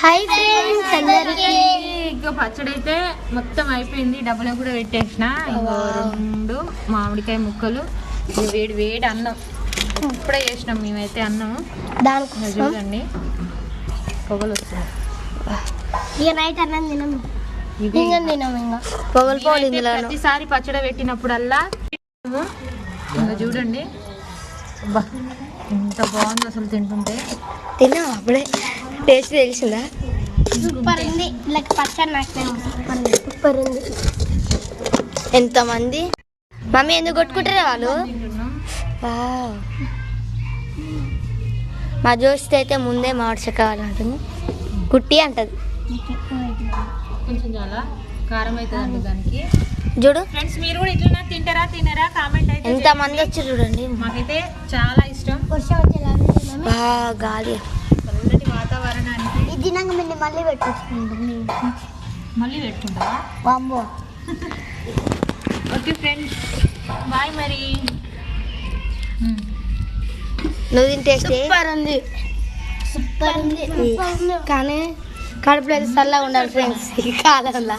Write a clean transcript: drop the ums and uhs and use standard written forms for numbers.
Hi friends అందరికీ. ఇంకా పచ్చడి అయితే మొత్తం అయిపోయింది. డబ్బులో కూడా పెట్టేసిన. ఇంకో 2 మామిడికాయ ముక్కలు, వేడి వేడి అన్నం. ఇప్పుడే చేసినాం మేమైతే అన్నం. దానికి చూడండి పొగలు వస్తున్నాయి. ఇక నైట్ అన్నం తినము, ఇంకా తినము. ఇంకా పొగలు పోవాలి. ప్రతిసారి పచ్చడి పెట్టినప్పుడల్లా ఇంకా చూడండి, అబ్బా ఎంత బాగుంది అసలు. తింటుంటే తిన్నాం అప్పుడే టేస్ట్ తెలిసిందా? సూపర్ ఉంది. లైక్ పచ్చడి నాకు సూపర్ ఉంది. ఎంతమంది మమ్మీ ఎందుకు కొట్టుకుంటారా వాళ్ళు? మా జోస్ట్ అయితే ముందే మామిడి చెక్క కావాలంటుంది, కుట్టి అంటది. కొంచెం చాలా కారం అవుతుందండి దానికి. చూడు ఫ్రెండ్స్, మీరు కూడా ఇట్లా తింటారా కామెంట్ అయితే ఎంత మంది వచ్చి చూడండి. మాకైతే చాలా ఇష్టం. గాలి చల్లటి వాతావరణానికి ఇది మళ్ళీ పెట్టేసుకుంటాం. మళ్ళీ పెట్టుకుంటావా? బాంబో. ఓకే ఫ్రెండ్స్, బాయ్ మరి. నువ్వు తింటే సూపర్ ఉంది, సూపర్ ఉంది. కానీ కడుపులో అయితే చల్లగా ఉండాలి ఫ్రెండ్స్ ఈ కాలంలో.